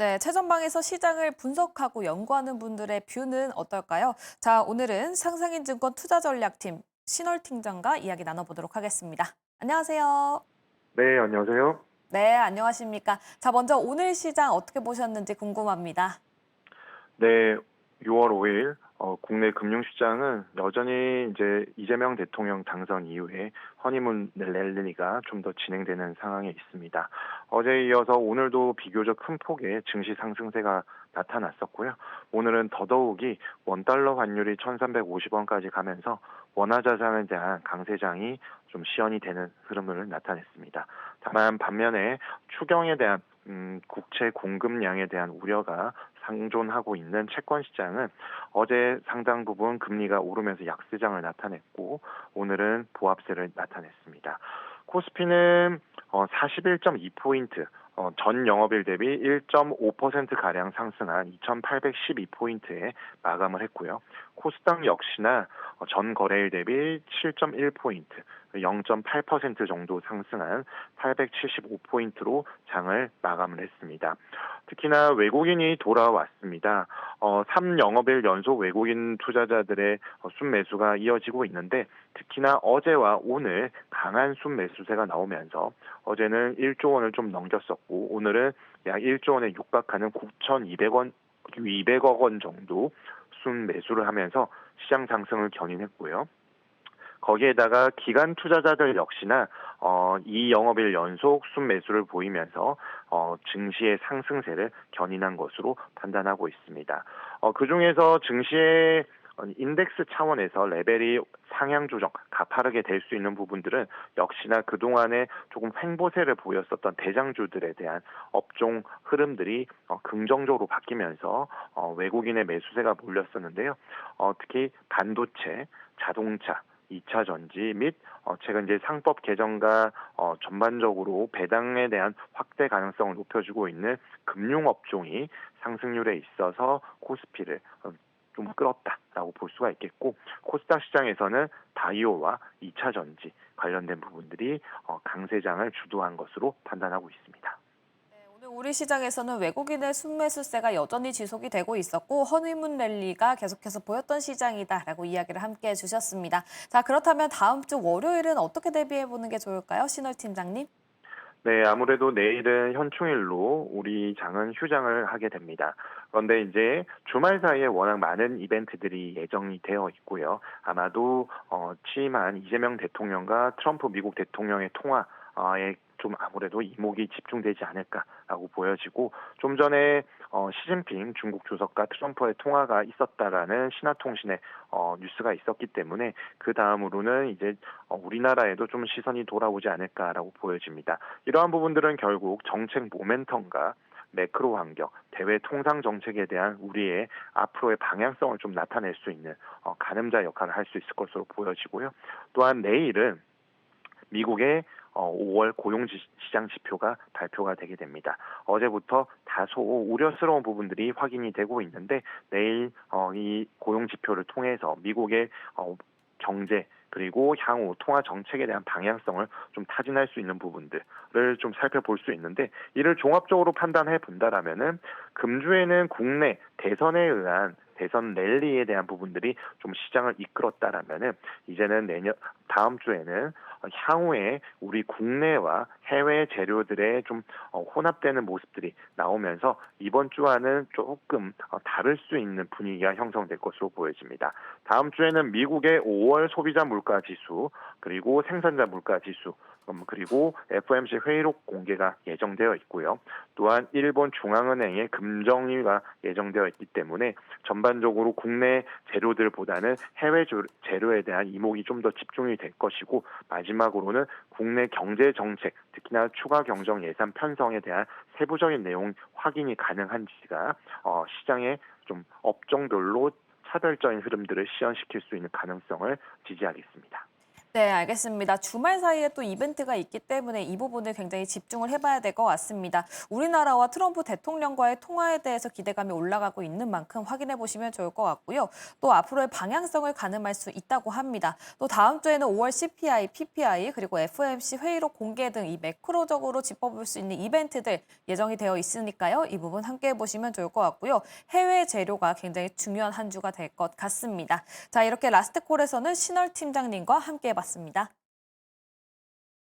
네, 최전방에서 시장을 분석하고 연구하는 분들의 뷰는 어떨까요? 자, 오늘은 상상인증권 투자전략팀 신월 팀장과 이야기 나눠보도록 하겠습니다. 안녕하세요. 네, 안녕하세요. 네, 안녕하십니까. 자, 먼저 오늘 시장 어떻게 보셨는지 궁금합니다. 네, 6월 5일 국내 금융시장은 여전히 이제 이재명 대통령 당선 이후에 허니문 랠리가 좀 더 진행되는 상황에 있습니다. 어제에 이어서 오늘도 비교적 큰 폭의 증시 상승세가 나타났었고요. 오늘은 더더욱이 원달러 환율이 1,350원까지 가면서 원화 자산에 대한 강세장이 좀 시연이 되는 흐름을 나타냈습니다. 다만 반면에 추경에 대한 국채 공급량에 대한 우려가 상존하고 있는 채권 시장은 어제 상당 부분 금리가 오르면서 약세장을 나타냈고 오늘은 보합세를 나타냈습니다. 코스피는 41.2포인트, 전 영업일 대비 1.5%가량 상승한 2,812포인트에 마감을 했고요. 코스닥 역시나 전 거래일 대비 7.1포인트, 0.8% 정도 상승한 875포인트로 장을 마감을 했습니다. 특히나 외국인이 돌아왔습니다. 3영업일 연속 외국인 투자자들의 순매수가 이어지고 있는데 특히나 어제와 오늘 강한 순매수세가 나오면서 어제는 1조 원을 좀 넘겼었고 오늘은 약 1조 원에 육박하는 9,200억 원 정도 순매수를 하면서 시장 상승을 견인했고요. 거기에다가 기관 투자자들 역시나 이 영업일 연속 순매수를 보이면서 증시의 상승세를 견인한 것으로 판단하고 있습니다. 그중에서 증시의 인덱스 차원에서 레벨이 상향 조정, 가파르게 될 수 있는 부분들은 역시나 그동안에 조금 횡보세를 보였었던 대장주들에 대한 업종 흐름들이 긍정적으로 바뀌면서 외국인의 매수세가 몰렸었는데요. 특히 반도체, 자동차, 2차 전지 및 최근 이제 상법 개정과 전반적으로 배당에 대한 확대 가능성을 높여주고 있는 금융 업종이 상승률에 있어서 코스피를 좀 끌었다라고 볼 수가 있겠고 코스닥 시장에서는 바이오와 2차 전지 관련된 부분들이 강세장을 주도한 것으로 판단하고 있습니다. 네, 오늘 우리 시장에서는 외국인의 순매수세가 여전히 지속이 되고 있었고 허니문 랠리가 계속해서 보였던 시장이다라고 이야기를 함께 해주셨습니다. 자, 그렇다면 다음 주 월요일은 어떻게 대비해 보는 게 좋을까요, 신월 팀장님? 네, 아무래도 내일은 현충일로 우리 장은 휴장을 하게 됩니다. 그런데 이제 주말 사이에 워낙 많은 이벤트들이 예정이 되어 있고요. 아마도 취임한 이재명 대통령과 트럼프 미국 대통령의 통화에 좀 아무래도 이목이 집중되지 않을까라고 보여지고 좀 전에 시진핑 중국 주석과 트럼프의 통화가 있었다라는 신화통신의 뉴스가 있었기 때문에 그 다음으로는 이제 우리나라에도 좀 시선이 돌아오지 않을까라고 보여집니다. 이러한 부분들은 결국 정책 모멘텀과 매크로 환경, 대외 통상 정책에 대한 우리의 앞으로의 방향성을 좀 나타낼 수 있는 가늠자 역할을 할 수 있을 것으로 보여지고요. 또한 내일은 미국의 5월 고용시장 지표가 발표가 되게 됩니다. 어제부터 다소 우려스러운 부분들이 확인이 되고 있는데 내일 이 고용 지표를 통해서 미국의 경제 그리고 향후 통화 정책에 대한 방향성을 좀 타진할 수 있는 부분들을 좀 살펴볼 수 있는데 이를 종합적으로 판단해 본다라면은 금주에는 국내 대선에 의한 대선 랠리에 대한 부분들이 좀 시장을 이끌었다라면은 이제는 내년 다음 주에는 향후에 우리 국내와 해외 재료들의 좀 혼합되는 모습들이 나오면서 이번 주와는 조금 다를 수 있는 분위기가 형성될 것으로 보여집니다. 다음 주에는 미국의 5월 소비자 물가 지수 그리고 생산자 물가 지수 그리고 FOMC 회의록 공개가 예정되어 있고요. 또한 일본 중앙은행의 금정위가 예정되어 있기 때문에 전반적으로 국내 재료들보다는 해외 재료에 대한 이목이 좀 더 집중이 될 것이고 마지막으로는 국내 경제 정책, 특히나 추가 경정 예산 편성에 대한 세부적인 내용 확인이 가능한지가 시장의 좀 업종별로 차별적인 흐름들을 시연시킬 수 있는 가능성을 지지하겠습니다. 네, 알겠습니다. 주말 사이에 또 이벤트가 있기 때문에 이 부분을 굉장히 집중을 해봐야 될 것 같습니다. 우리나라와 트럼프 대통령과의 통화에 대해서 기대감이 올라가고 있는 만큼 확인해 보시면 좋을 것 같고요. 또 앞으로의 방향성을 가늠할 수 있다고 합니다. 또 다음 주에는 5월 CPI, PPI 그리고 FOMC 회의록 공개 등 이 매크로적으로 짚어볼 수 있는 이벤트들 예정이 되어 있으니까요. 이 부분 함께 보시면 좋을 것 같고요. 해외 재료가 굉장히 중요한 한 주가 될 것 같습니다. 자, 이렇게 라스트콜에서는 신월 팀장님과 함께 봤습니다.